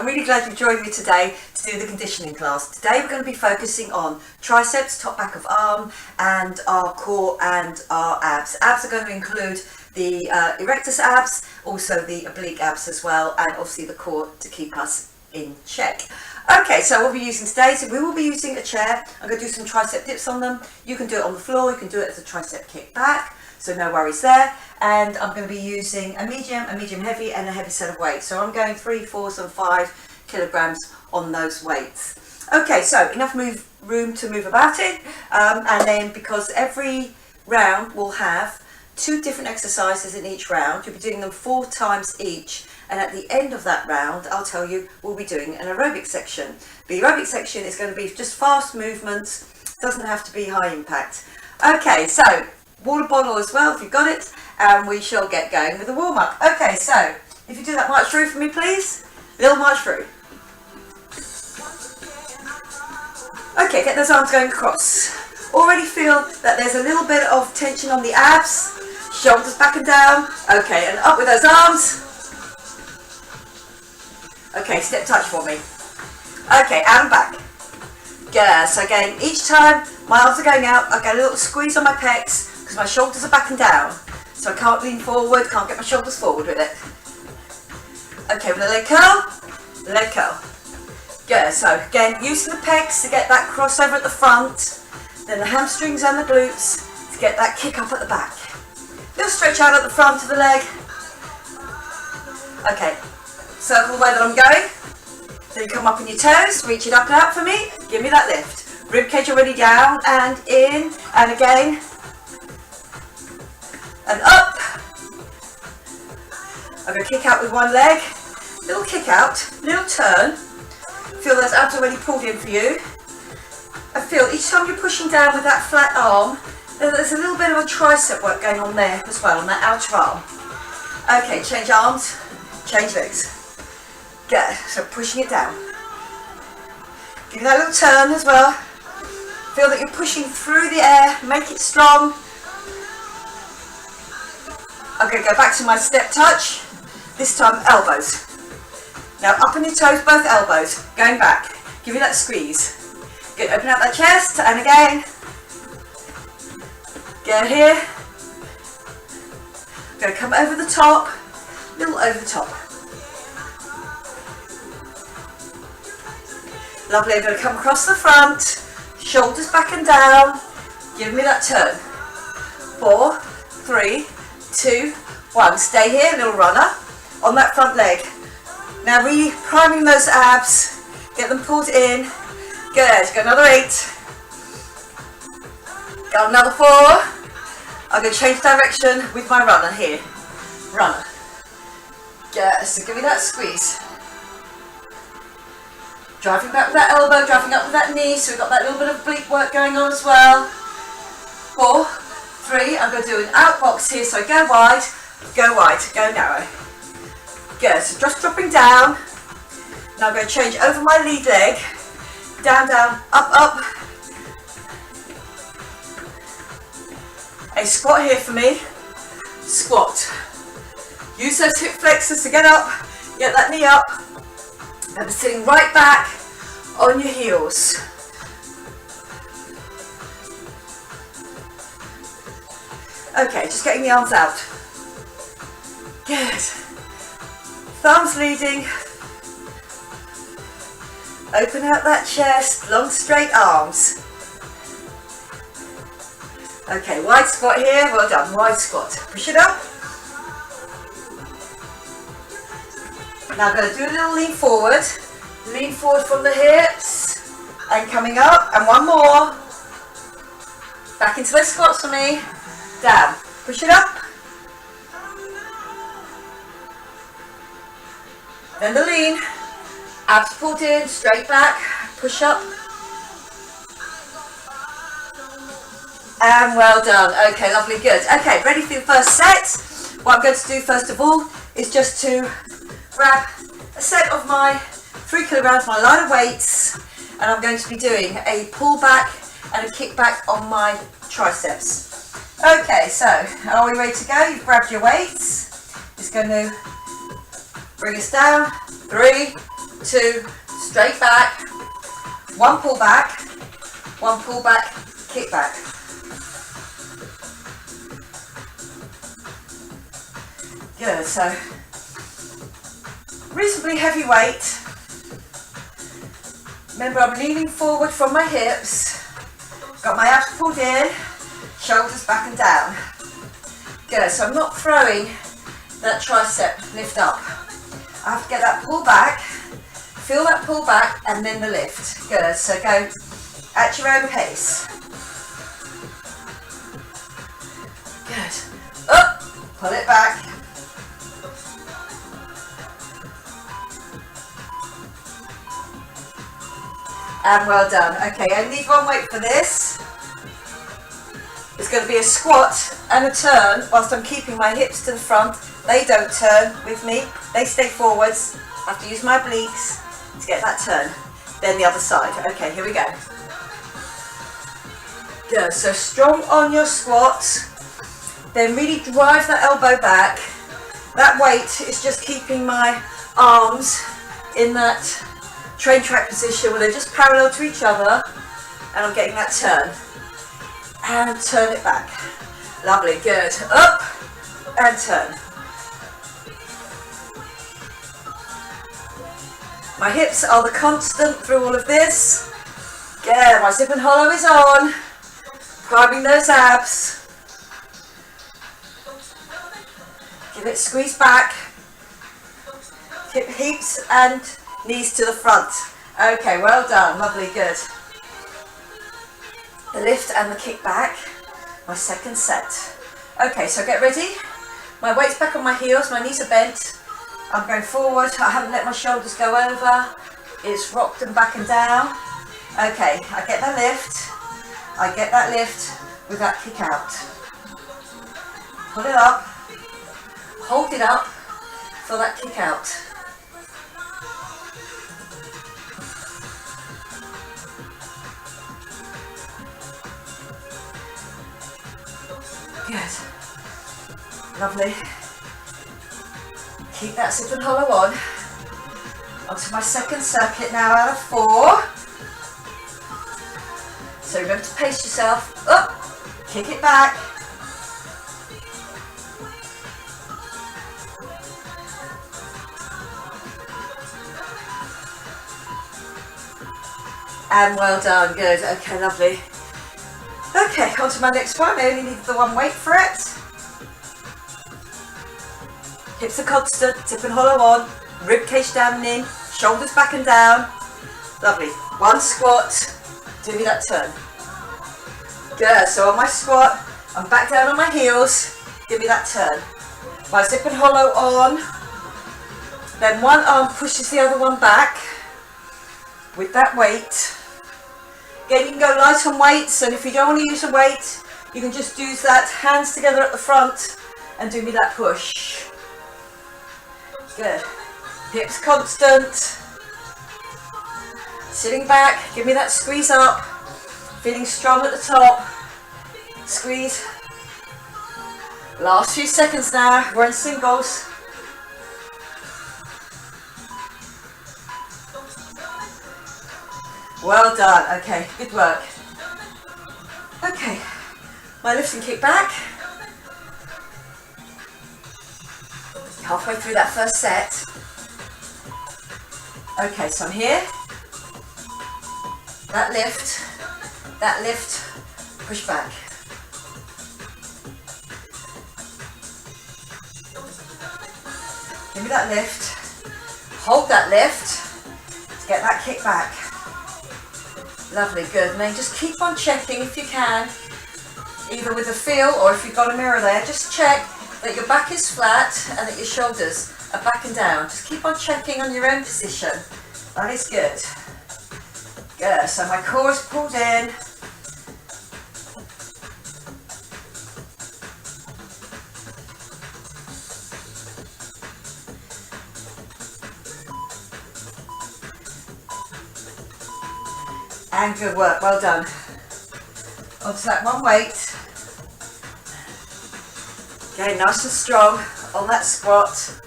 I'm really glad you joined me today to do the conditioning class. Today we're going to be focusing on triceps, top back of arm, and our core and our abs. Abs are going to include the erectus abs, also the oblique abs as well, and obviously the core to keep us in check. Okay, so what we'll be using today, so we will be using a chair. I'm going to do some tricep dips on them. You can do it on the floor, you can do it as a tricep kick back, so no worries there. And I'm going to be using a medium heavy, and a heavy set of weights. So I'm going 3, 4, and 5 kilograms on those weights. Okay, so enough room to move about it. And then because every round will have 2 different exercises in each round, you'll be doing them 4 times each. And at the end of that round, I'll tell you, we'll be doing an aerobic section. The aerobic section is going to be just fast movements, doesn't have to be high impact. Okay, so water bottle as well if you've got it, and we shall get going with the warm-up. Okay, so if you do that march through for me, please. Little march through. Okay, get those arms going across. Already feel that there's a little bit of tension on the abs, shoulders back and down. Okay, and up with those arms. Okay, step touch for me. Okay, out and back. Good. So again, each time my arms are going out, I get a little squeeze on my pecs because my shoulders are back and down. So I can't lean forward, can't get my shoulders forward with it. Okay, with a leg curl. Good. So again, using the pecs to get that crossover at the front, then the hamstrings and the glutes to get that kick up at the back. Little stretch out at the front of the leg. Okay. Circle the way that I'm going. So you come up on your toes, reach it up and out for me. Give me that lift. Rib cage already down and in and again. And up. I'm going to kick out with one leg. Little kick out, little turn. Feel those abs already pulled in for you. I feel each time you're pushing down with that flat arm, there's a little bit of a tricep work going on there as well, on that outer arm. Okay, change arms, change legs. Good, so pushing it down. Give me that little turn as well. Feel that you're pushing through the air, make it strong. I'm going to go back to my step touch, this time elbows. Now up on your toes, both elbows, going back. Give me that squeeze. Good, open out that chest, and again. Get here. I'm going to come over the top, little over the top. Lovely, I'm going to come across the front, shoulders back and down, give me that turn. 4, 3, 2, 1. Stay here, little runner, on that front leg. Now re-priming those abs, get them pulled in. Good, go another 8. Go another 4. I'm going to change direction with my runner here. Runner. Good, so give me that squeeze. Driving back with that elbow, driving up with that knee, so we've got that little bit of oblique work going on as well. 4, 3, I'm going to do an outbox here, so go wide, go narrow. Good, so just dropping down. Now I'm going to change over my lead leg. Down, down, up. A squat here for me. Squat. Use those hip flexors to get up, get that knee up. And sitting right back on your heels. Okay, just getting the arms out. Good. Thumbs leading. Open out that chest, long straight arms. Okay, wide squat here, well done, wide squat. Push it up. Now I'm going to do a little lean forward from the hips, and coming up, and one more. Back into those squats for me. Down, push it up. Then the lean, abs pulled in, straight back, push up. And well done. Okay, lovely, good. Okay, ready for your first set. What I'm going to do first of all is just to grab a set of my 3 kilograms, my lighter weights, and I'm going to be doing a pull back and a kick back on my triceps. Okay, so are we ready to go? You've grabbed your weights. It's going to bring us down. 3, 2, straight back, 1 pull back, 1 pull back, kick back. Good, so reasonably heavy weight. Remember, I'm leaning forward from my hips, got my abs pulled in, shoulders back and down. Good, so I'm not throwing that tricep lift up. I have to get that pull back, feel that pull back, and then the lift. Good, so go at your own pace. Good, up, pull it back. And well done. Okay, I need one weight for this. It's going to be a squat and a turn whilst I'm keeping my hips to the front. They don't turn with me, they stay forwards. I have to use my obliques to get that turn. Then the other side. Okay, here we go. Good, so strong on your squat. Then really drive that elbow back. That weight is just keeping my arms in that train track position where they're just parallel to each other, and I'm getting that turn. And turn it back. Lovely, good. Up and turn. My hips are the constant through all of this. Yeah, my zip and hollow is on. Priming those abs. Give it squeeze back. Hip hips and knees to the front. Okay, well done, lovely, good. The lift and the kick back, my second set. Okay, so get ready. My weight's back on my heels, my knees are bent. I'm going forward, I haven't let my shoulders go over. It's rocked and back and down. Okay, I get that lift. I get that lift with that kick out. Pull it up, hold it up for that kick out. Good. Lovely. Keep that zip and hollow on. Onto my second circuit now out of 4. So remember to pace yourself. Up, kick it back. And well done, good. Okay, lovely. Okay, on to my next one. I only need the one weight for it. Hips are constant, zip and hollow on, rib cage down and in, shoulders back and down. Lovely. 1 squat, do me that turn. Good, so on my squat, I'm back down on my heels, give me that turn. My zip and hollow on, then one arm pushes the other one back with that weight. Again, you can go light on weights, and if you don't want to use a weight, you can just use that, hands together at the front, and do me that push. Good. Hips constant. Sitting back, give me that squeeze up. Feeling strong at the top. Squeeze. Last few seconds now, we're in singles. Well done, okay, good work. Okay, my lift and kick back. Halfway through that first set. Okay, so I'm here. That lift, push back. Give me that lift. Hold that lift to get that kick back. Lovely, good. And then just keep on checking if you can, either with a feel or if you've got a mirror there, just check that your back is flat and that your shoulders are back and down. Just keep on checking on your own position. That is good. Good, so my core is pulled in. And good work, well done. Onto that one weight. Okay, nice and strong on that squat.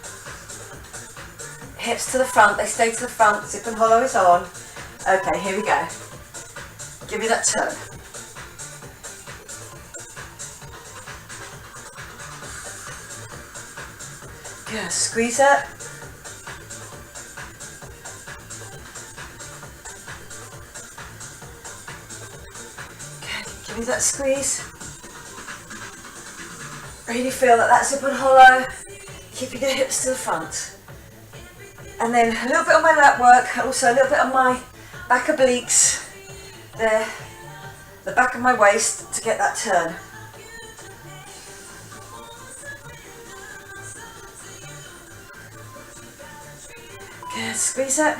Hips to the front, they stay to the front, zip and hollow is on. Okay, here we go. Give me that turn. Good, squeeze it. Good, give me that squeeze. Really feel that zip and hollow. Keeping your hips to the front. And then a little bit on my lat work, also a little bit on my back obliques. There, the back of my waist to get that turn. Good, squeeze it.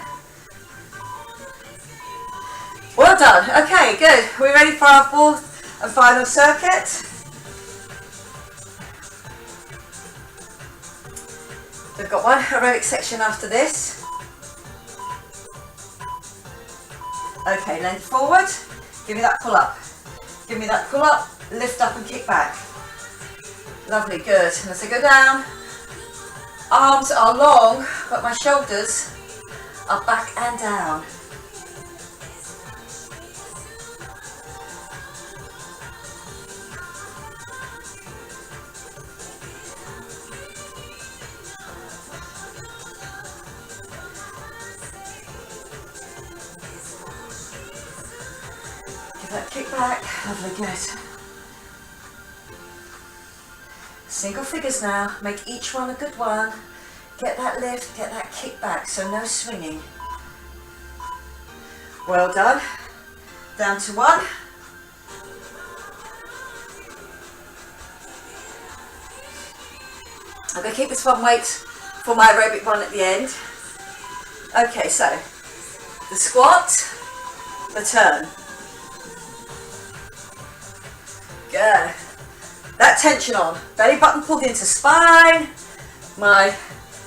Well done. Okay, good. We're ready for our fourth and final circuit. We've got one aerobic section after this. Okay, lean forward. Give me that pull up. Give me that pull up, lift up and kick back. Lovely, good. And as I go down, arms are long, but my shoulders are back and down. That kick back, lovely, good. Single figures now, make each one a good one. Get that lift, get that kick back, so no swinging. Well done. Down to one. I'm going to keep this one weight for my aerobic one at the end. Okay, so the squat, the turn. Good. That tension on. Belly button pulled into spine. My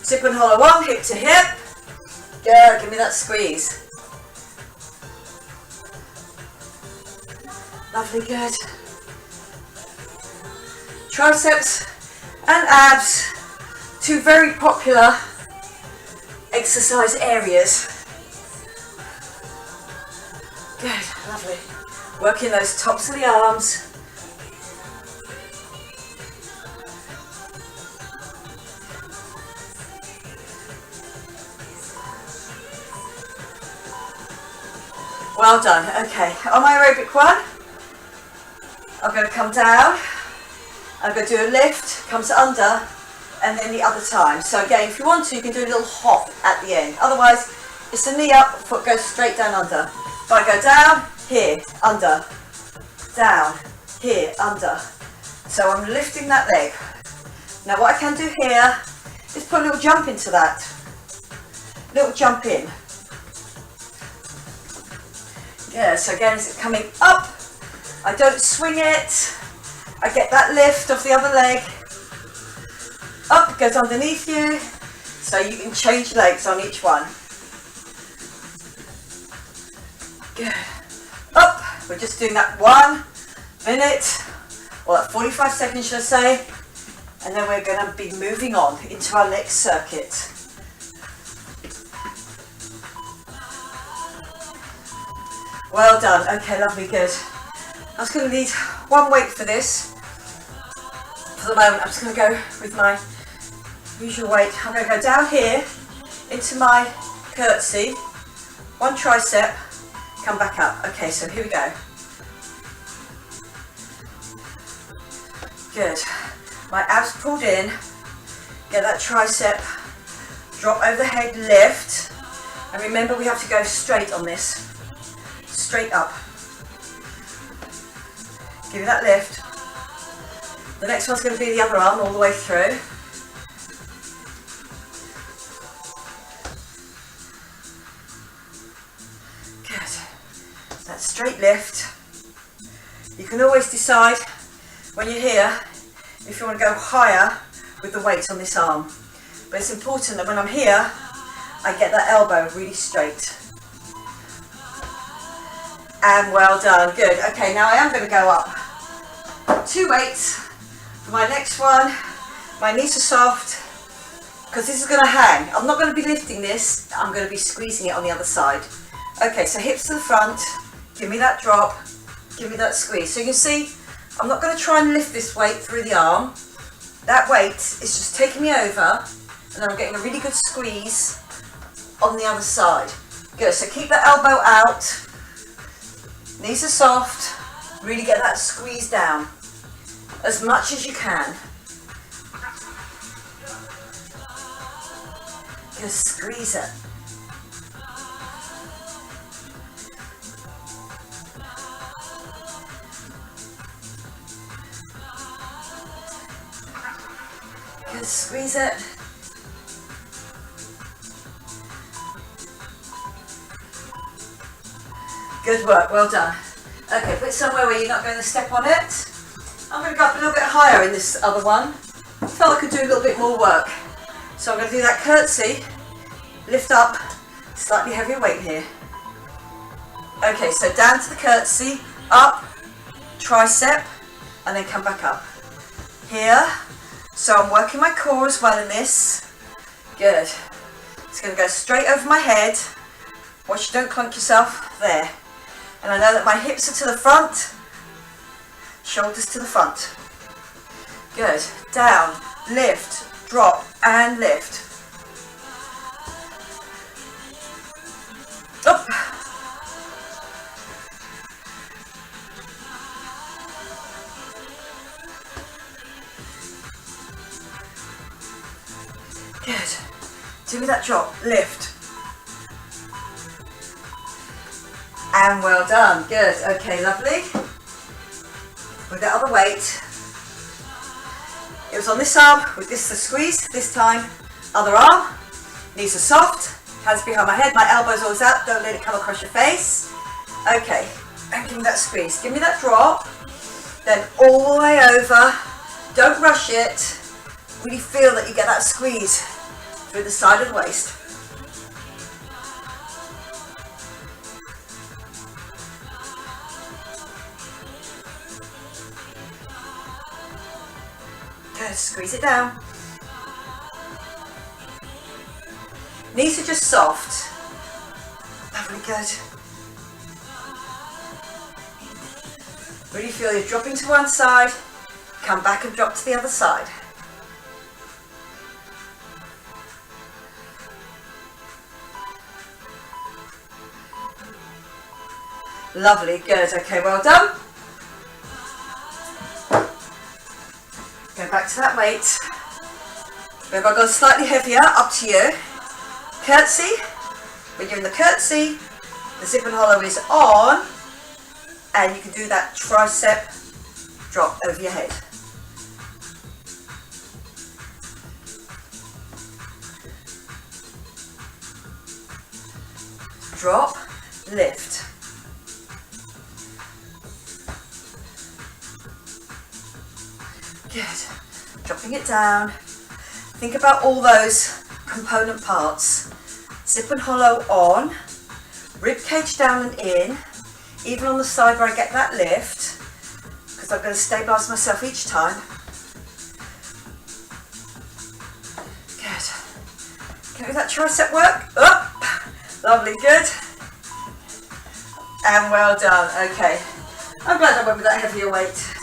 zip and hollow on, hip to hip. Good. Give me that squeeze. Lovely, good. Triceps and abs, two very popular exercise areas. Good, lovely. Working those tops of the arms. Well done. Okay, on my aerobic one, I'm going to come down, I'm going to do a lift, comes under, and then the other time. So again, if you want to, you can do a little hop at the end. Otherwise, it's a knee up, foot goes straight down under. If I go down, here, under, down, here, under. So I'm lifting that leg. Now what I can do here is put a little jump into that. Little jump in. Yeah, so again, as it's coming up, I don't swing it. I get that lift off the other leg. Up, it goes underneath you. So you can change legs on each one. Good. Up, we're just doing that 1 minute, or that 45 seconds, should I say. And then we're going to be moving on into our next circuit. Well done. Okay, lovely, good. I was going to need one weight for this. For the moment, I'm just going to go with my usual weight. I'm going to go down here into my curtsy, one tricep, come back up. Okay, so here we go. Good. My abs pulled in. Get that tricep, drop over the head, lift. And remember, we have to go straight on this. Straight up. Give me that lift. The next one's going to be the other arm all the way through. Good. That straight lift. You can always decide when you're here if you want to go higher with the weight on this arm. But it's important that when I'm here, I get that elbow really straight. And well done, good. Okay, now I am going to go up 2 weights for my next one. My knees are soft, because this is going to hang. I'm not going to be lifting this, I'm going to be squeezing it on the other side. Okay, so hips to the front, give me that drop, give me that squeeze. So you can see, I'm not going to try and lift this weight through the arm. That weight is just taking me over, and I'm getting a really good squeeze on the other side. Good, so keep that elbow out, knees are soft, really get that squeeze down as much as you can. Just squeeze it. Just squeeze it. Good work, well done. Okay, put it somewhere where you're not going to step on it. I'm going to go up a little bit higher in this other one. I felt I could do a little bit more work. So I'm going to do that curtsy, lift up, slightly heavier weight here. Okay, so down to the curtsy, up, tricep, and then come back up. Here, so I'm working my core as well in this. Good. It's going to go straight over my head. Watch you don't clunk yourself, there. And I know that my hips are to the front, shoulders to the front. Good. Down, lift, drop, and lift. Up. Good. Do me that drop, lift. And well done, good, okay, lovely. With that other weight, it was on this arm, with this the squeeze, this time, other arm, knees are soft, hands behind my head, my elbows always up, don't let it come across your face. Okay, and give me that squeeze, give me that drop, then all the way over, don't rush it, really feel that you get that squeeze through the side of the waist. Good, squeeze it down. Knees are just soft. Lovely, good. Really feel you're dropping to one side, come back and drop to the other side. Lovely, good, okay, well done. Go back to that weight. Maybe I'll go slightly heavier, up to you. Curtsy. When you're in the curtsy, the zip and hollow is on, and you can do that tricep drop over your head. Drop, lift. Good. Dropping it down. Think about all those component parts. Zip and hollow on, rib cage down and in, even on the side where I get that lift, because I'm going to stabilise myself each time. Good. Get with that tricep work. Up. Lovely, good. And well done. Okay. I'm glad I went with that heavier weight.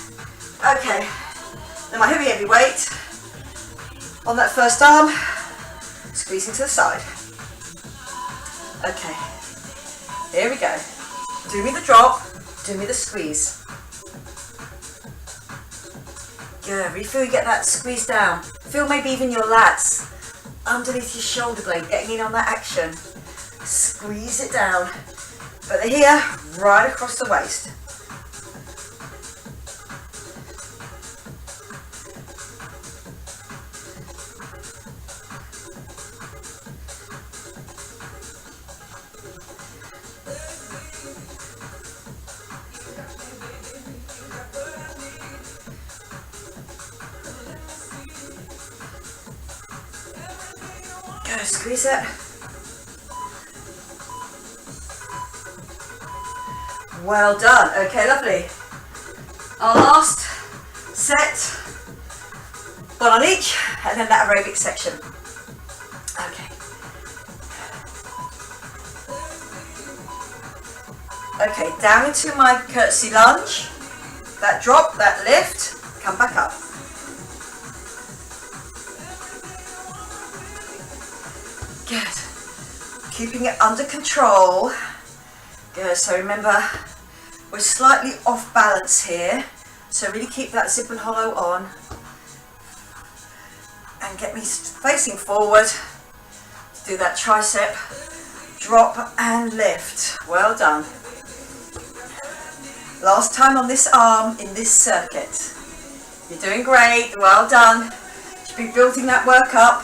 Okay. Then my heavy weight on that first arm, squeezing to the side. Okay, here we go. Do me the drop, do me the squeeze. Good, really feel you get that squeeze down. Feel maybe even your lats underneath your shoulder blade, getting in on that action. Squeeze it down. But they're here, right across the waist. Squeeze it. Well done. Okay, lovely. Our last set, one on each, and then that aerobic section. Okay, down into my curtsy lunge. That drop, that lift, come back up. Good. Keeping it under control. Good, so remember, we're slightly off balance here. So really keep that zip and hollow on. And get me facing forward. Do that tricep, drop and lift. Well done. Last time on this arm in this circuit. You're doing great, well done. Should be building that work up.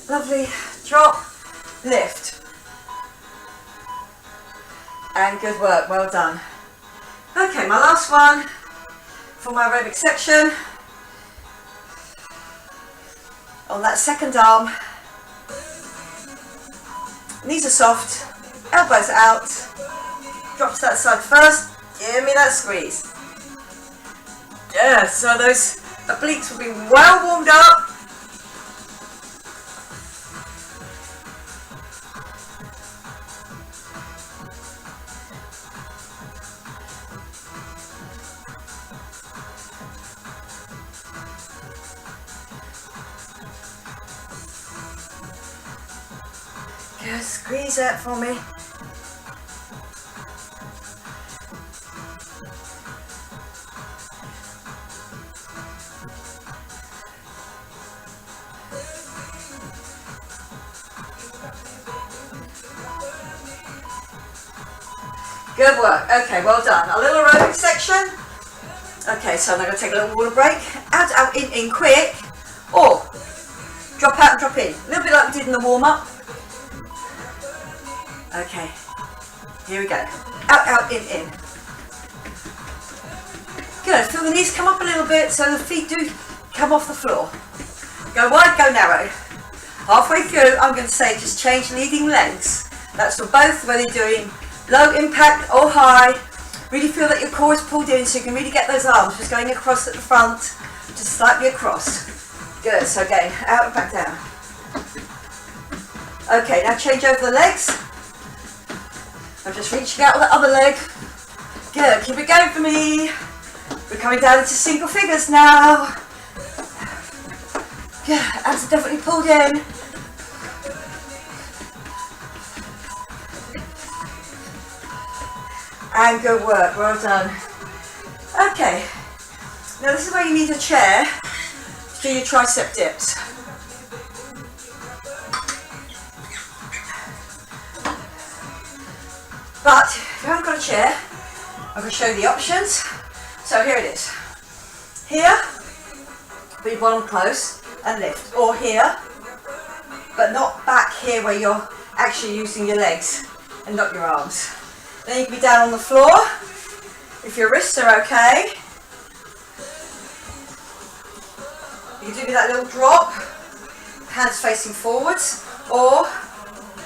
Lovely, drop, lift. And good work, well done. Okay, my last one for my aerobic section. On that second arm, knees are soft, elbows out, drop to that side first, give me that squeeze. Yeah, so those obliques will be well warmed up. Just squeeze that for me. Good work. Okay, well done. A little aerobic section. Okay, so I'm going to take a little water break. Out, out, in, quick. Or drop out and drop in. A little bit like we did in the warm-up. Okay, here we go. Out, out, in. Good. Feel the knees come up a little bit so the feet do come off the floor. Go wide, go narrow. Halfway through, I'm going to say just change leading legs. That's for both, whether you're doing low impact or high. Really feel that your core is pulled in so you can really get those arms just going across at the front, just slightly across. Good, so again, out and back down. Okay, now change over the legs. I'm just reaching out with the other leg. Good, keep it going for me. We're coming down into single figures now. Yeah, abs are definitely pulled in. And good work, well done. Okay, now this is where you need a chair to do your tricep dips. But if you haven't got a chair, I'm going to show you the options. So here it is. Here, put your bottom close and lift. Or here, but not back here where you're actually using your legs and not your arms. Then you can be down on the floor, if your wrists are okay. You can do that little drop, hands facing forwards, or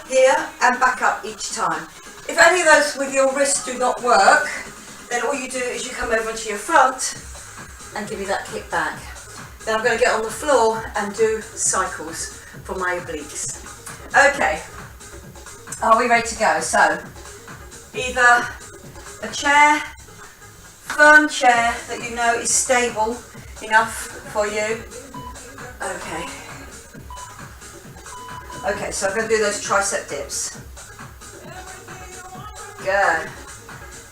here and back up each time. If any of those with your wrists do not work, then all you do is you come over to your front and give me that kick back. Then I'm going to get on the floor and do cycles for my obliques. Okay, are we ready to go? So, either a chair, firm chair that you know is stable enough for you. Okay. Okay, so I'm going to do those tricep dips. Good.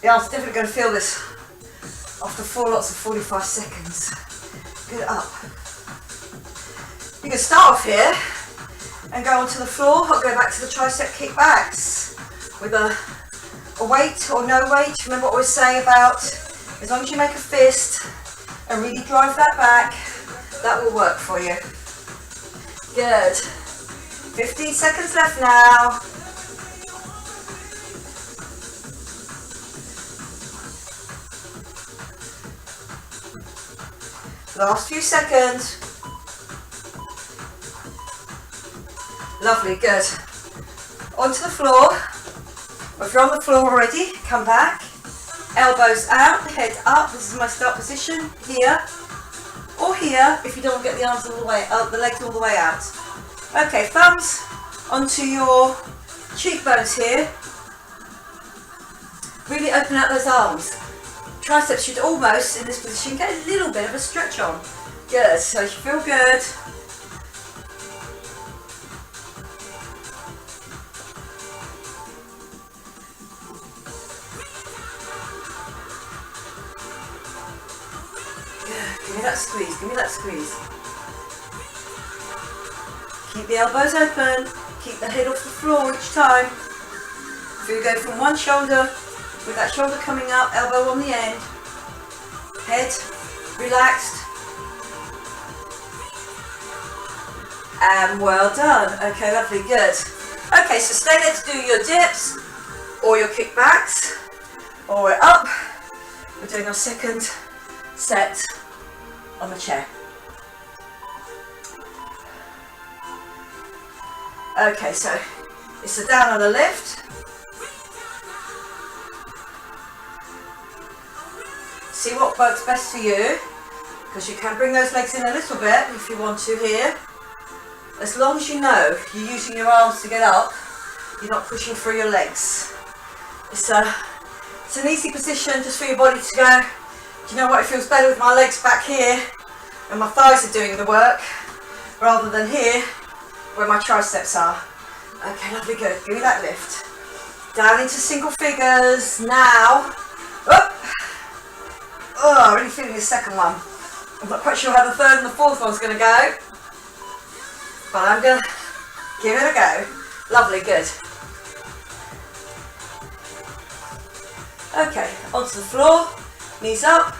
The arms are definitely going to feel this after 4 lots of 45 seconds. Good, up. You can start off here and go onto the floor or go back to the tricep kickbacks with a weight or no weight. Remember what we say about as long as you make a fist and really drive that back, that will work for you. Good. 15 seconds left now. Last few seconds. Lovely, good. Onto the floor. Or if you're on the floor already, come back. Elbows out, head up. This is my start position. Here. Or here, if you don't want to get the arms all the way out, the legs all the way out. Okay, thumbs onto your cheekbones here. Really open out those arms. Triceps should almost, in this position, get a little bit of a stretch on. Good, so you feel good. Good, give me that squeeze, give me that squeeze. Keep the elbows open, keep the head off the floor each time. So you go from one shoulder, with that shoulder coming up, elbow on the end, head relaxed, and well done. Okay, lovely, good. Okay, so stay there to do your dips, or your kickbacks, or we're up. We're doing our second set on the chair. Okay, so it's a down and a lift. See what works best for you, because you can bring those legs in a little bit if you want to here. As long as you know you're using your arms to get up, you're not pushing through your legs. It's an easy position just for your body to go, do you know what, it feels better with my legs back here and my thighs are doing the work, rather than here where my triceps are. Okay, lovely, good. Give me that lift. Down into single figures now. Up. Oh, I'm really feeling the second one. I'm not quite sure how the third and the fourth one's going to go, but I'm going to give it a go. Lovely, good. Okay, onto the floor, knees up,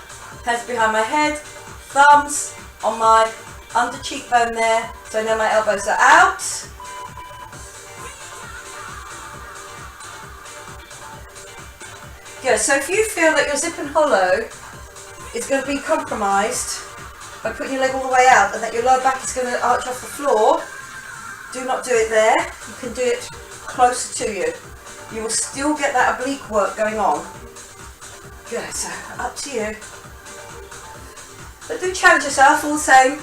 hands behind my head, thumbs on my under cheekbone there, so I know my elbows are out. Good, so if you feel that your zip and hollow is going to be compromised by putting your leg all the way out and that your lower back is going to arch off the floor, do not do it there. You can do it closer to you. You will still get that oblique work going on. Good, so up to you. But do challenge yourself all the same.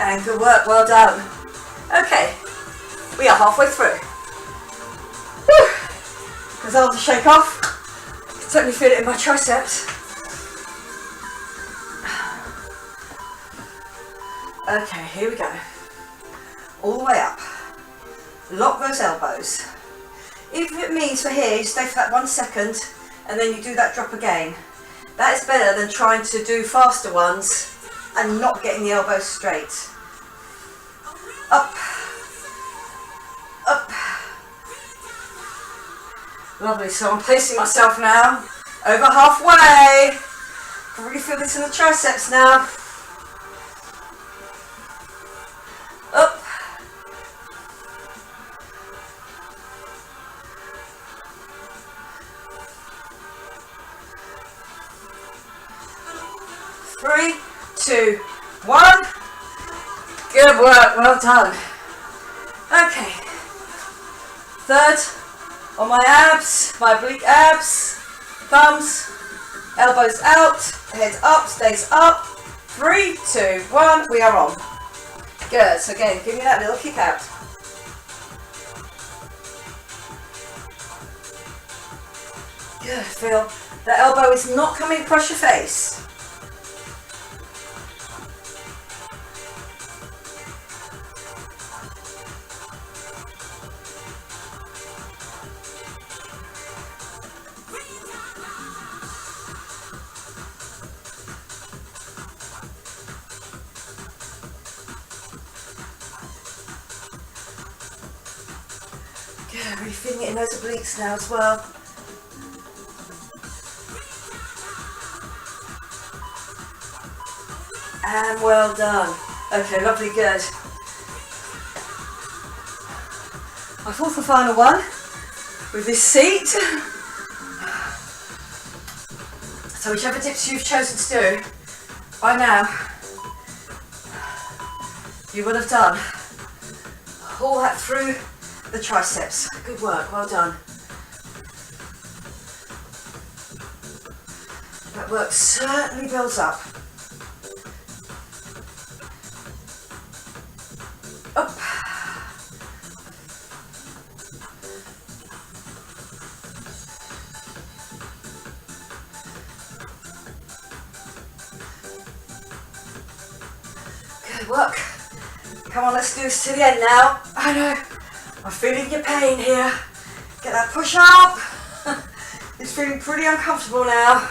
And good work, well done. Okay, we are halfway through. Whew. There's arms to shake off. I can certainly feel it in my triceps. Okay, here we go. All the way up. Lock those elbows. Even if it means for here, you stay for that 1 second and then you do that drop again. That is better than trying to do faster ones and not getting the elbows straight. Up, up. Lovely, so I'm placing myself now over halfway. I can really feel this in the triceps now. Up. Three, 2, 1. Good work, well done. Okay, third on my abs, my oblique abs, thumbs, elbows out, head up, stays up. 3, 2, 1, we are on. Good, so again, give me that little kick out. Good, feel the elbow is not coming across your face. Good, really feeling it in those obliques now as well. And well done. Okay, lovely, good. My fourth and final one with this seat. So whichever dips you've chosen to do, by now, you will have done all that through the triceps. Good work, well done. That work certainly builds up. Up. Good work. Come on, let's do this to the end now. I know, I'm feeling your pain here. Get that push up. It's feeling pretty uncomfortable now.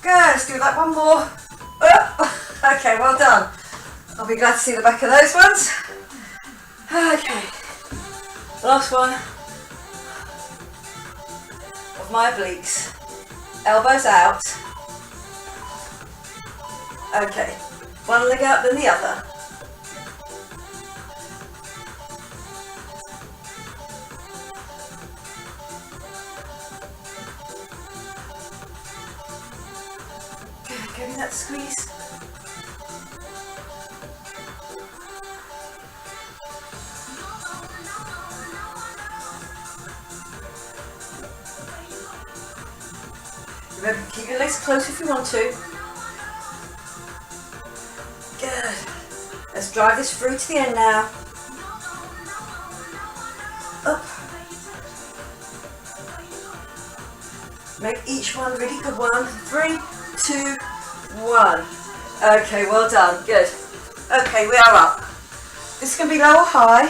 Good, let's do that one more. Okay, well done. I'll be glad to see the back of those ones. Okay, last one of my obliques. Elbows out. Okay, one leg out then the other. Good, give me that squeeze. Remember, keep your legs close if you want to. Good. Let's drive this through to the end now. Up. Make each one really good one. 3, 2, 1. Okay, well done. Good. Okay, we are up. This is going to be low or high.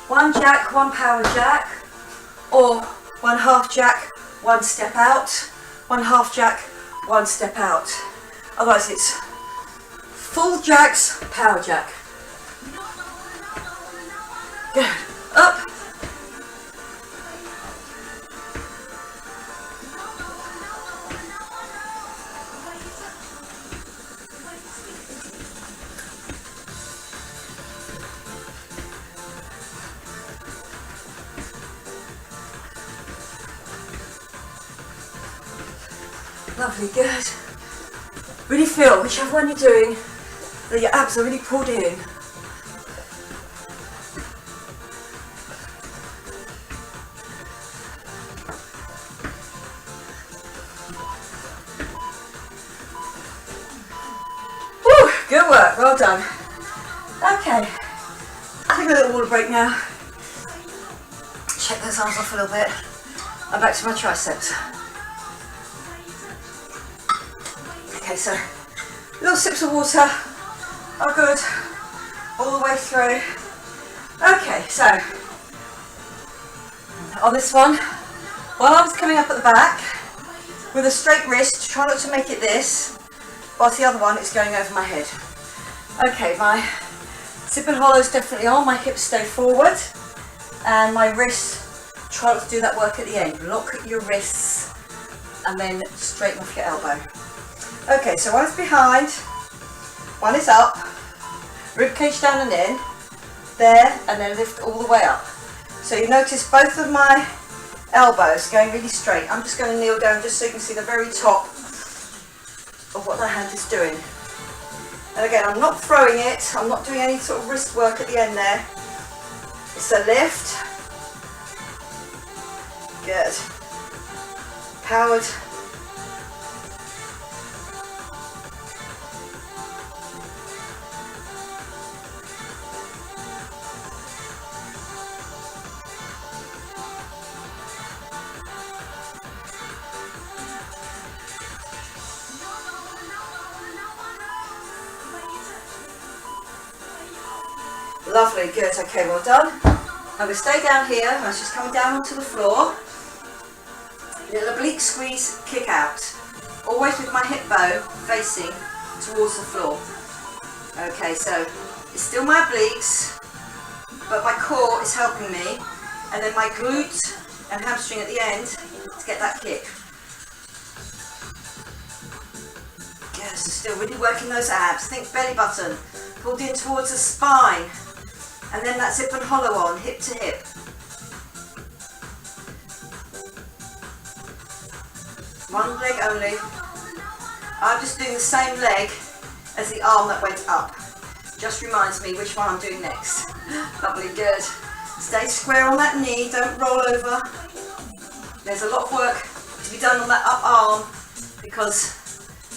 One jack, one power jack. Or one half jack, one step out. One half jack, one step out. Otherwise it's full jacks, power jack. Good. Up. Lovely, good. Really feel, whichever one you're doing, that your abs are really pulled in. Woo, good work, well done. Okay, take a little water break now. Check those arms off a little bit. I'm back to my triceps. Okay, so little sips of water are good all the way through. Okay, so on this one arm's coming up at the back with a straight wrist. Try not to make it this, whilst the other one is going over my head. Okay, my zip and hollow is definitely on, my hips stay forward, and my wrists, try not to do that work at the end. Lock your wrists and then straighten off your elbow. Okay, so one is behind, one is up, rib cage down and in, there, and then lift all the way up. So you notice both of my elbows going really straight. I'm just going to kneel down just so you can see the very top of what the hand is doing. And again, I'm not throwing it, I'm not doing any sort of wrist work at the end there. It's a lift. Good. Powered. Lovely, good, okay, well done. I'm going to stay down here, I'm just coming down onto the floor. Little oblique squeeze, kick out. Always with my hip bow facing towards the floor. Okay, so it's still my obliques, but my core is helping me. And then my glute and hamstring at the end to get that kick. Yes, so still really working those abs. Think belly button, pulled in towards the spine. And then that zip and hollow on, hip to hip. One leg only. I'm just doing the same leg as the arm that went up. Just reminds me which one I'm doing next. Lovely, good. Stay square on that knee, don't roll over. There's a lot of work to be done on that up arm because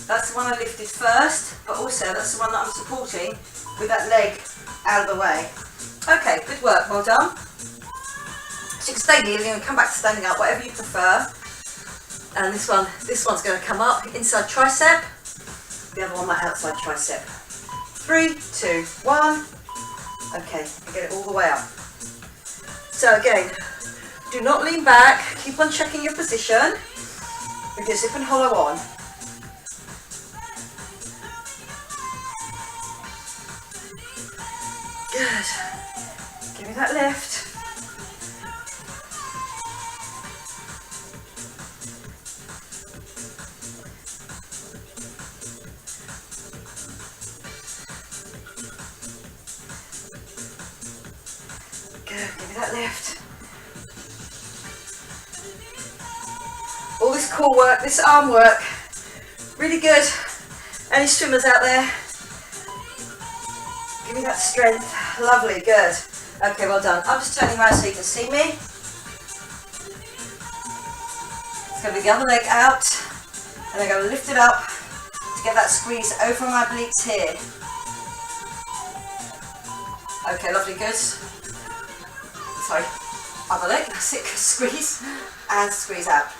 that's the one I lifted first, but also that's the one that I'm supporting with that leg out of the way. Okay, good work, well done. So you can stay kneeling and come back to standing up, whatever you prefer. And this one's going to come up inside tricep. The other one, my outside tricep. 3, 2, 1. Okay, and get it all the way up. So again, do not lean back. Keep on checking your position with your zip and hollow on. Good. Give me that lift. Good. Give me that lift. All this core work, this arm work, really good. Any swimmers out there? Give me that strength. Lovely, good. Okay, well done. I'm just turning around so you can see me. It's going to be the other leg out, and I'm going to lift it up to get that squeeze over my obliques here. Okay, lovely, good. Sorry, other leg, that's it, squeeze, and squeeze out.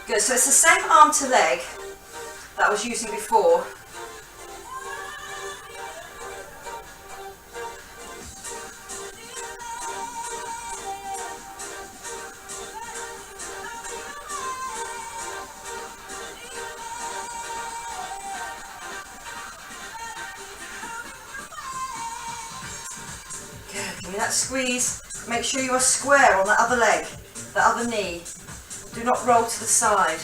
Good, so it's the same arm to leg that I was using before. Good, give me that squeeze. Make sure you are square on the other leg, the other knee. Do not roll to the side.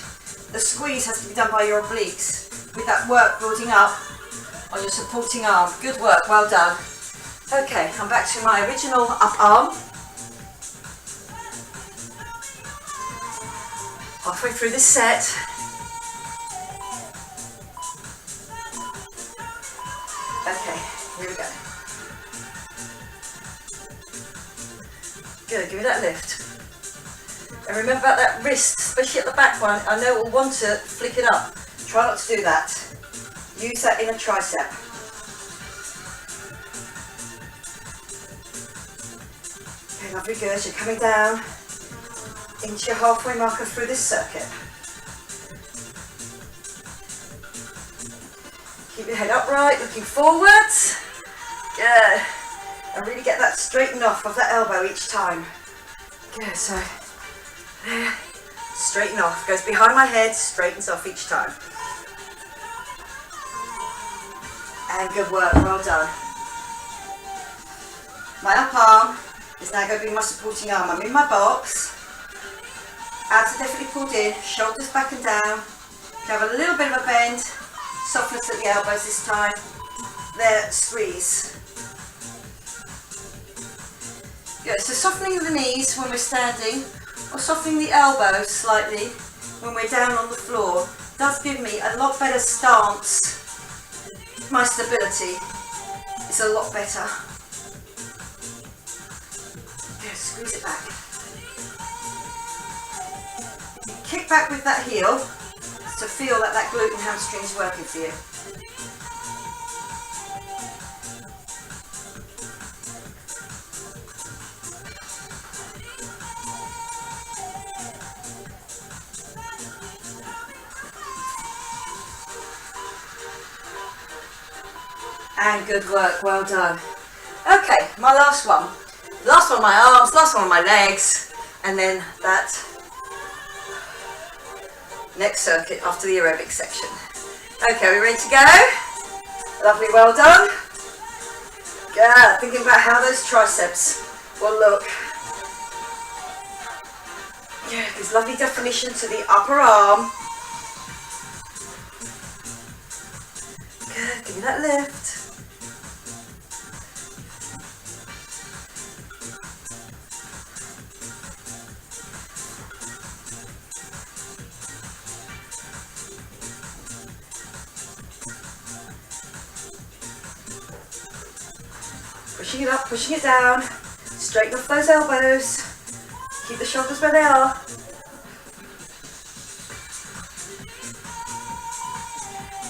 The squeeze has to be done by your obliques with that work building up on your supporting arm. Good work, well done. Okay, I'm back to my original up arm. Halfway through this set. Okay, here we go. Good, give me that lift. And remember about that wrist, especially at the back one, I know we'll want to flick it up. Try not to do that. Use that inner tricep. Okay, lovely, good. You're coming down into your halfway marker through this circuit. Keep your head upright, looking forwards. Good. And really get that straightened off of that elbow each time. Good, so there, straighten off, goes behind my head, straightens off each time. And good work, well done. My up arm is now going to be my supporting arm. I'm in my box, abs are definitely pulled in, shoulders back and down. You have a little bit of a bend, softness at the elbows this time. There, squeeze. Good, so softening the knees when we're standing, or softening the elbows slightly when we're down on the floor does give me a lot better stance. My stability is a lot better. Good, squeeze it back. Kick back with that heel to feel that that glute and hamstring is working for you. And good work, well done. Okay, my last one. Last one on my arms, last one on my legs, and then that next circuit after the aerobic section. Okay, are we ready to go? Lovely, well done. Good, thinking about how those triceps will look. Yeah, gives lovely definition to the upper arm. Good, give me that lift. Pushing it up, pushing it down. Straighten off those elbows. Keep the shoulders where they are.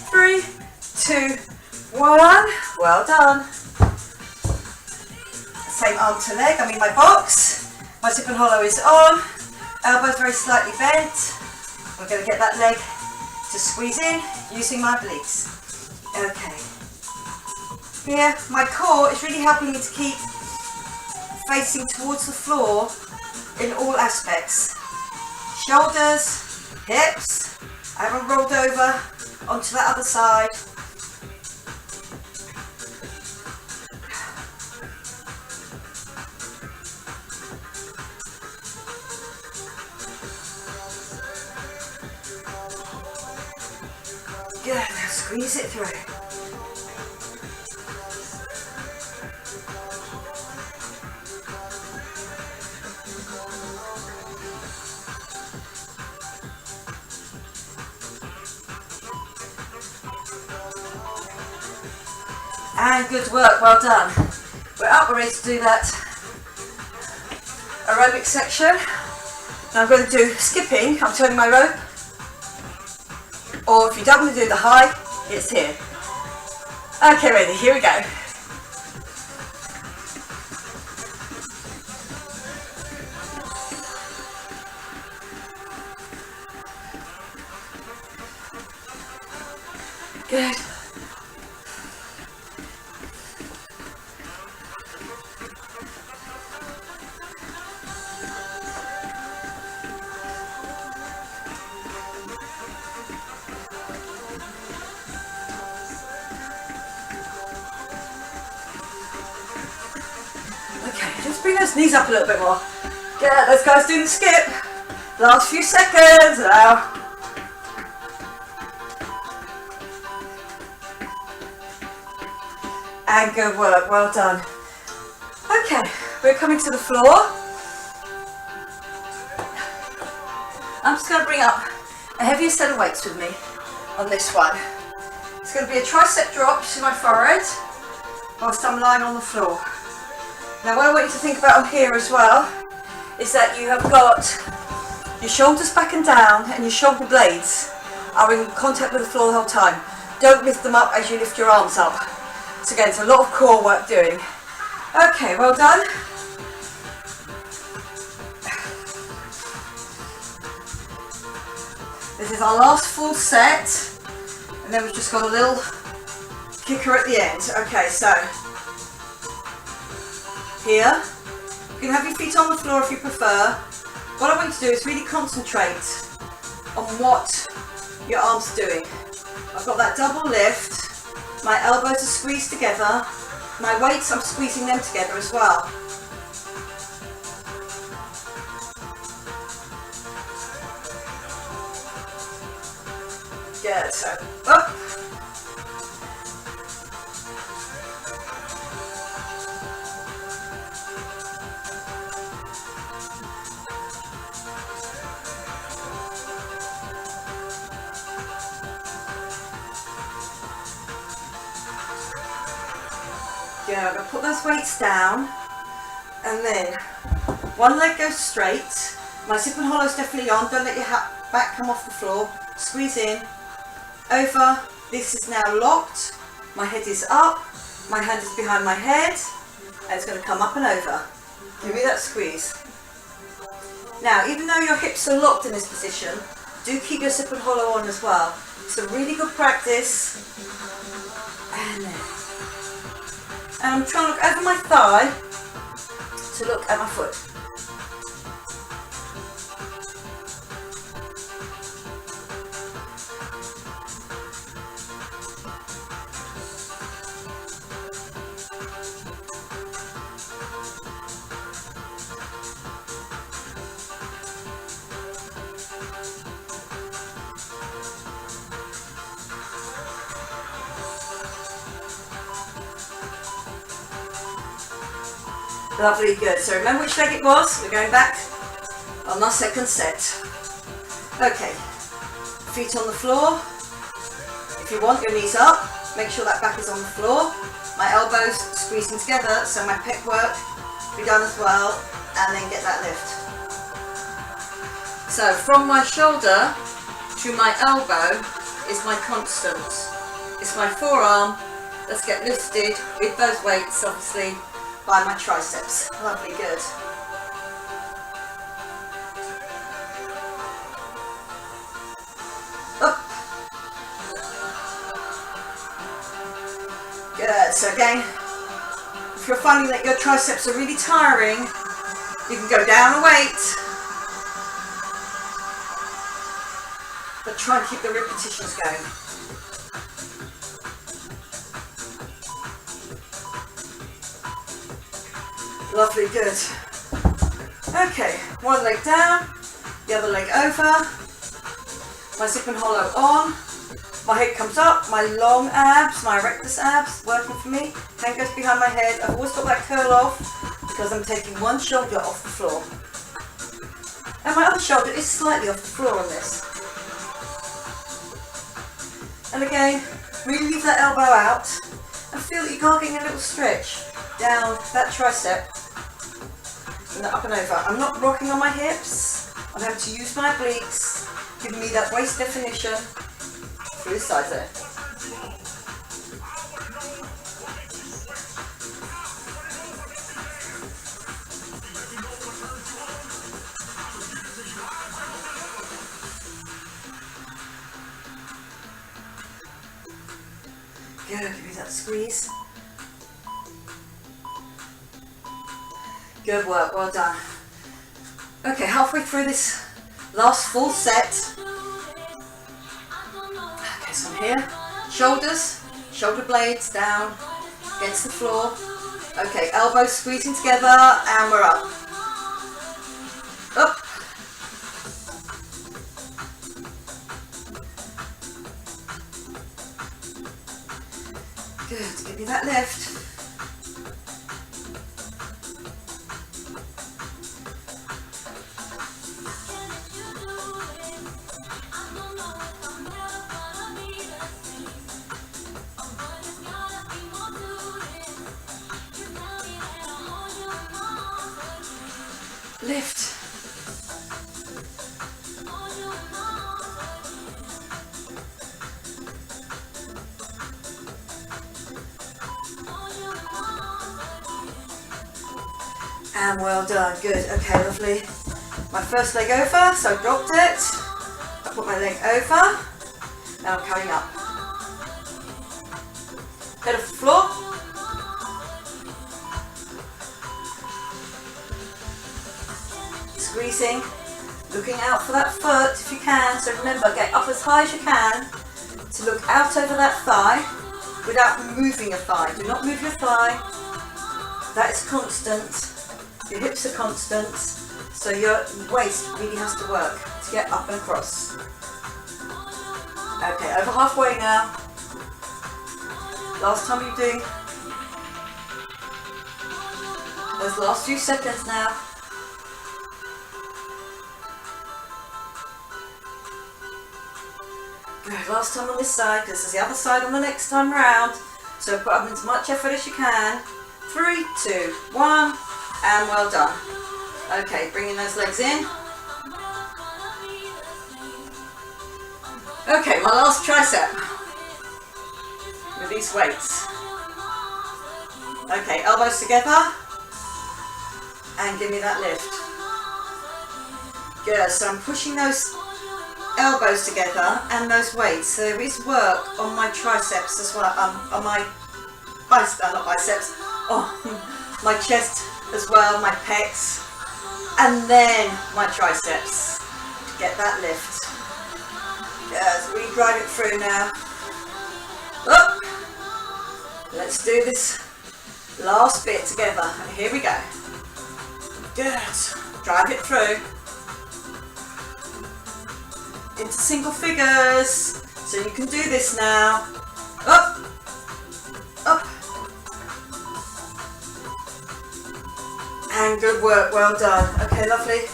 Three, two, one. Well done. Same arm to leg, I'm in my box. My zip and hollow is on. Elbows very slightly bent. I'm going to get that leg to squeeze in using my obliques. Okay. Here, my core is really helping me to keep facing towards the floor in all aspects. Shoulders, hips. I haven't rolled over onto that other side. Good, now squeeze it through. And good work, well done. We're up, we're ready to do that aerobic section. Now I'm going to do skipping, I'm turning my rope. Or if you don't want to do the high, it's here. Okay, ready, here we go. Good. Just bring those knees up a little bit more. Get those guys doing the skip. Last few seconds now. And good work, well done. Okay, we're coming to the floor. I'm just going to bring up a heavier set of weights with me on this one. It's going to be a tricep drop to my forehead whilst I'm lying on the floor. Now what I want you to think about on here as well is that you have got your shoulders back and down and your shoulder blades are in contact with the floor the whole time. Don't lift them up as you lift your arms up. So again, it's a lot of core work doing. Okay, well done. This is our last full set and then we've just got a little kicker at the end. Okay, so here, you can have your feet on the floor if you prefer. What I want you to do is really concentrate on what your arms are doing. I've got that double lift, my elbows are squeezed together, my weights, I'm squeezing them together as well. Good, so up. Good, I'm going to put those weights down and then one leg goes straight, my zip and hollow is definitely on, don't let your back come off the floor, squeeze in, over, this is now locked, my head is up, my hand is behind my head and it's going to come up and over. Give me that squeeze. Now even though your hips are locked in this position, do keep your zip and hollow on as well. It's a really good practice. And then. And I'm trying to look over my thigh to look at my foot. Lovely, good. So remember which leg it was? We're going back on our second set. Okay, feet on the floor. If you want, your knees up. Make sure that back is on the floor. My elbows squeezing together, so my pec work be done as well, and then get that lift. So from my shoulder to my elbow is my constant. It's my forearm. Let's get lifted with those weights, obviously, by my triceps. Lovely, good. Up. Good. So again, if you're finding that your triceps are really tiring, you can go down a weight, but try and keep the repetitions going. Lovely, good. Okay, one leg down, the other leg over, my zip and hollow on, my head comes up, my long abs, my erectus abs working for me, hand goes behind my head. I've always got that curl off because I'm taking one shoulder off the floor. And my other shoulder is slightly off the floor on this. And again, really leave that elbow out and feel that you're gargling a little stretch down that tricep and up and over. I'm not rocking on my hips. I'm having to use my obliques, giving me that waist definition through the sides there. Good, give me that squeeze. Good work, well done. Okay, halfway through this last full set. Okay, so I'm here. Shoulders, shoulder blades down against the floor. Okay, elbows squeezing together and we're up. Up. Good, give me that lift. Lift. And well done, good, okay, lovely. My first leg over, so I dropped it. I put my leg over, now I'm coming up. Head off the floor. Squeezing, looking out for that foot if you can. So remember, get up as high as you can to look out over that thigh without moving your thigh. Do not move your thigh. That is constant. Your hips are constant. So your waist really has to work to get up and across. Okay, over halfway now. Last time you're doing those last few seconds now. Good, last time on this side, because there's the other side on the next time round. So put up as much effort as you can. 3, 2, 1, and well done. Okay, bringing those legs in. Okay, my last tricep with these weights. Okay, elbows together and give me that lift. Good, so I'm pushing those elbows together and those weights. So there is work on my triceps as well, on my biceps, not biceps, oh, my chest as well, my pecs, and then my triceps to get that lift. Yes, really drive it through now. Up. Let's do this last bit together. Here we go. Good. Drive it through. Into single figures. So you can do this now. Up. Up. And good work. Well done. Okay, lovely.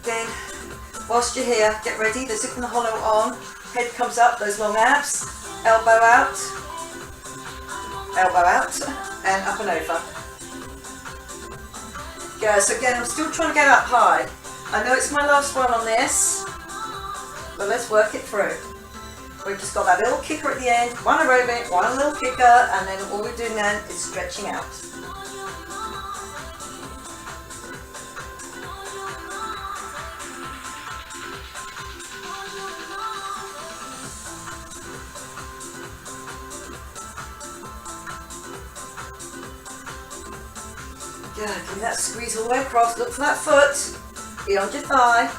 Again, whilst you're here, get ready, the zip and the hollow on, head comes up, those long abs, elbow out, and up and over. Good, so again, I'm still trying to get up high. I know it's my last one on this, but let's work it through. We've just got that little kicker at the end, one aerobic, one little kicker, and then all we're doing then is stretching out. Good, give me that squeeze all the way across, look for that foot, beyond your thigh.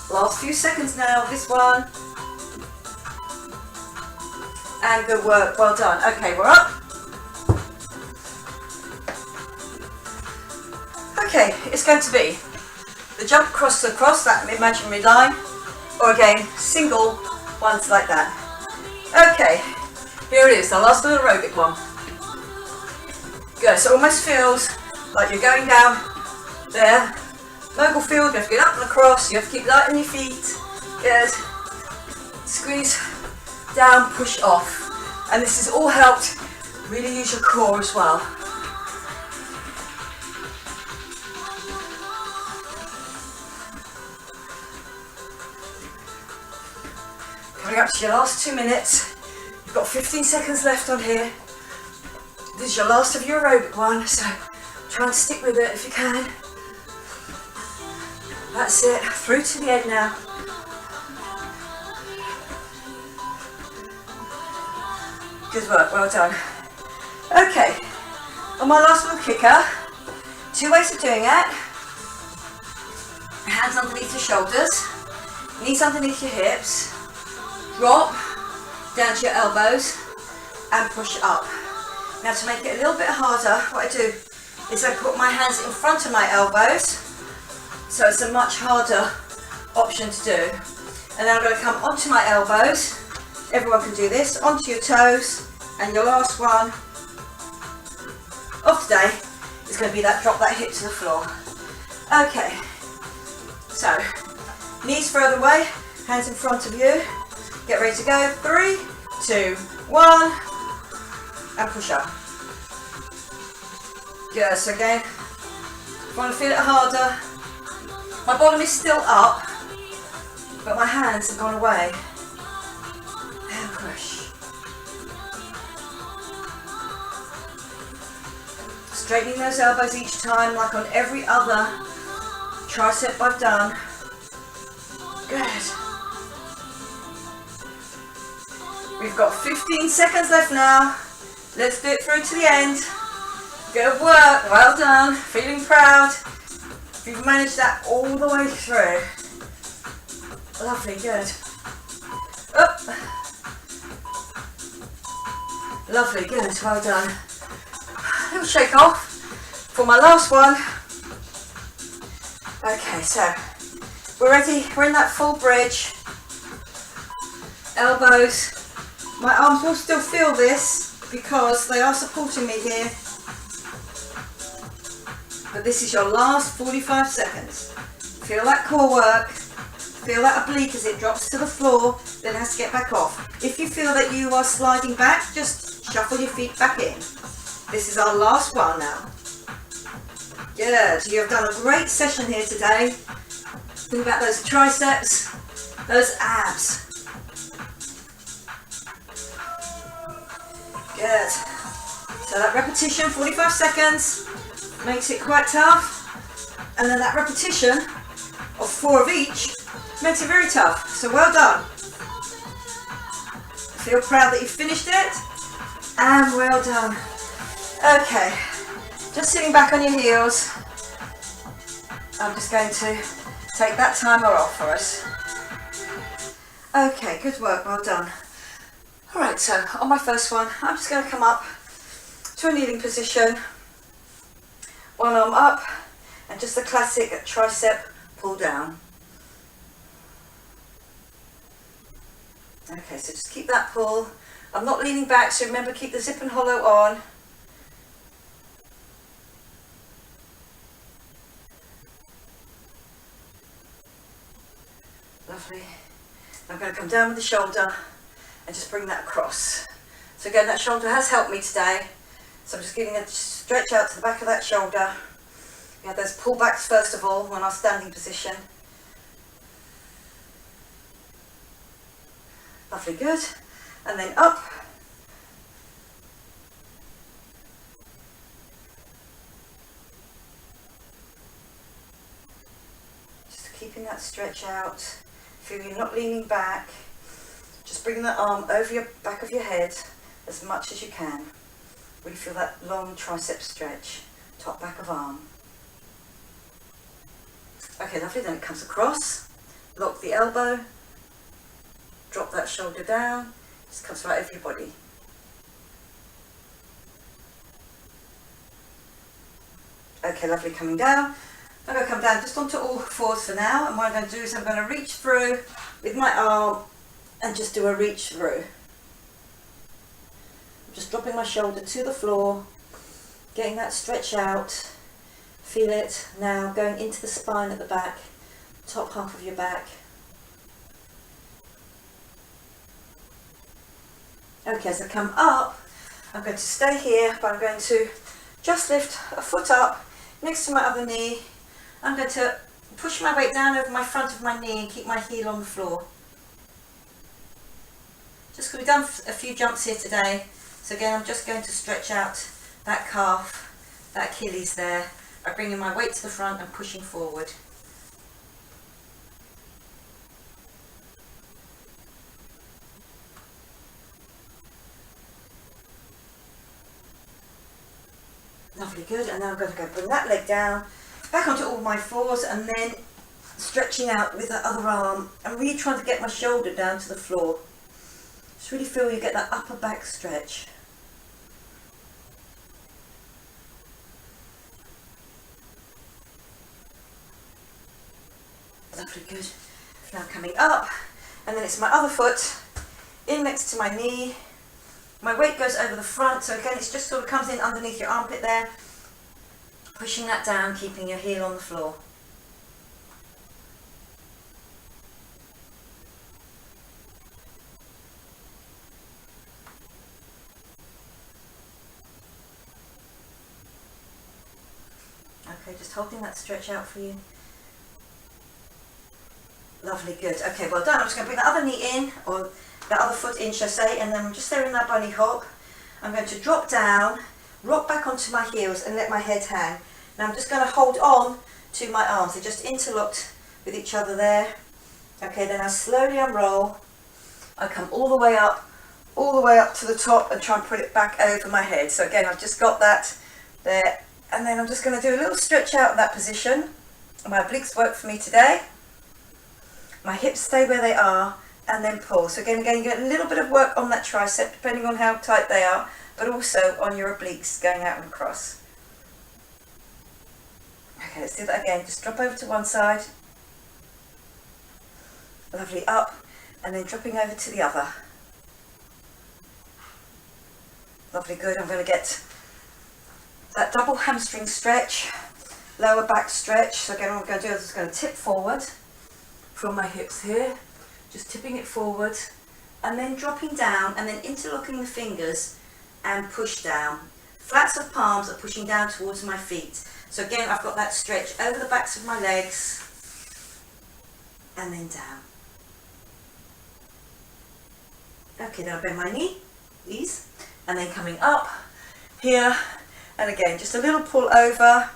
Last few seconds now, this one. And good work, well done. Okay, we're up. Okay, it's going to be the jump across that imaginary line, or again, single ones like that. Okay, here it is, the last little aerobic one. Good, so it almost feels like you're going down there. Mogul field, you have to get up and across, you have to keep light on your feet. Good. Squeeze down, push off. And this has all helped really use your core as well. Coming up to your last 2 minutes. You've got 15 seconds left on here. This is your last of your aerobic one, so try and stick with it if you can. That's it, through to the end now. Good work, well done. Okay, on my last little kicker, 2 ways of doing it. Hands underneath your shoulders, knees underneath your hips, drop down to your elbows and push up. Now to make it a little bit harder, what I do is I put my hands in front of my elbows, so it's a much harder option to do. And then I'm going to come onto my elbows, everyone can do this, onto your toes, and your last one of today is going to be that drop that hip to the floor. Okay, so knees further away, hands in front of you, get ready to go, 3, 2, 1, and push up. Good, so again, if you want to feel it harder, my bottom is still up, but my hands have gone away. And push. Straightening those elbows each time, like on every other tricep I've done. Good. We've got 15 seconds left now. Let's do it through to the end. Good work, well done, feeling proud. You've managed that all the way through. Lovely, good. Up. Lovely, good, well done. A little shake off for my last one. Okay, so we're ready, we're in that full bridge. Elbows. My arms will still feel this because they are supporting me here. But this is your last 45 seconds. Feel that core work, feel that oblique as it drops to the floor, then has to get back off. If you feel that you are sliding back, just shuffle your feet back in. This is our last one now. Good, you have done a great session here today. Think about those triceps, those abs. Good. So that repetition, 45 seconds, makes it quite tough. And then that repetition of 4 of each makes it very tough. So well done. Feel proud that you finished it. And well done. Okay. Just sitting back on your heels. I'm just going to take that timer off for us. Okay, good work, well done. Alright, so on my first one, I'm just going to come up to a kneeling position. One arm up, and just the classic tricep pull down. Okay, so just keep that pull. I'm not leaning back, so remember keep the zip and hollow on. Lovely. I'm going to come down with the shoulder and just bring that across. So again, that shoulder has helped me today. So I'm just giving a stretch out to the back of that shoulder. We have those pullbacks first of all on our standing position. Lovely, good. And then up. Just keeping that stretch out. Feel you're not leaning back. Just bring the arm over your back of your head as much as you can. Really feel that long tricep stretch, top back of arm. Okay, lovely, then it comes across, lock the elbow, drop that shoulder down, just comes right over your body. Okay, lovely, coming down. I'm going to come down just onto all fours for now, and what I'm going to do is I'm going to reach through with my arm and just do a reach through. I'm just dropping my shoulder to the floor, getting that stretch out. Feel it now going into the spine at the back, top half of your back. Okay, as I come up, I'm going to stay here, but I'm going to just lift a foot up next to my other knee. I'm going to push my weight down over my front of my knee and keep my heel on the floor. Just because we've done a few jumps here today, so again I'm just going to stretch out that calf, that Achilles there, by bringing my weight to the front and pushing forward. Lovely, good. And now I'm going to go bring that leg down, back onto all my fours, and then stretching out with that other arm. I'm really trying to get my shoulder down to the floor. Just really feel you get that upper back stretch. Lovely, good. Now coming up, and then it's my other foot in next to my knee. My weight goes over the front, so again it just sort of comes in underneath your armpit there, pushing that down, keeping your heel on the floor. Okay, just holding that stretch out for you. Lovely, good. Okay, well done. I'm just going to bring the other knee in, or the other foot in, shall I say, and then I'm just there in that bunny hop. I'm going to drop down, rock back onto my heels and let my head hang. Now I'm just going to hold on to my arms. They're just interlocked with each other there. Okay, then I slowly unroll. I come all the way up to the top and try and put it back over my head. So again, I've just got that there, and then I'm just going to do a little stretch out of that position. My obliques work for me today. My hips stay where they are, and then pull. So again, you get a little bit of work on that tricep, depending on how tight they are, but also on your obliques going out and across. Okay, let's do that again. Just drop over to one side. Lovely, up, and then dropping over to the other. Lovely, good. I'm going to get that double hamstring stretch, lower back stretch. So again, what I'm going to do is I'm just going to tip forward from my hips here, just tipping it forward, and then dropping down, and then interlocking the fingers and push down. Flats of palms are pushing down towards my feet. So again, I've got that stretch over the backs of my legs, and then down. Okay, then I bend my knees, and then coming up here, and again, just a little pull over.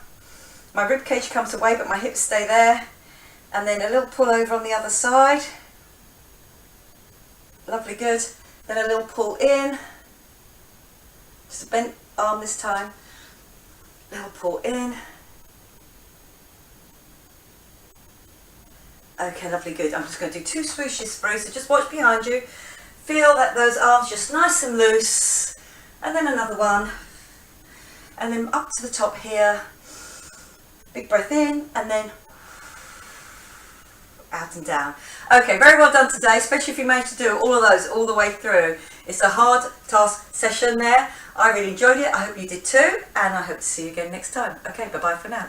My rib cage comes away, but my hips stay there. And then a little pull over on the other side. Lovely, good. Then a little pull in. Just a bent arm this time. Little pull in. Okay, lovely, good. I'm just going to do 2 swooshes through, so just watch behind you. Feel that those arms just nice and loose. And then another one. And then up to the top here. Big breath in, and then out and down. Okay, very well done today, especially if you managed to do all of those all the way through. It's a hard task session there. I really enjoyed it. I hope you did too, and I hope to see you again next time. Okay, bye-bye for now.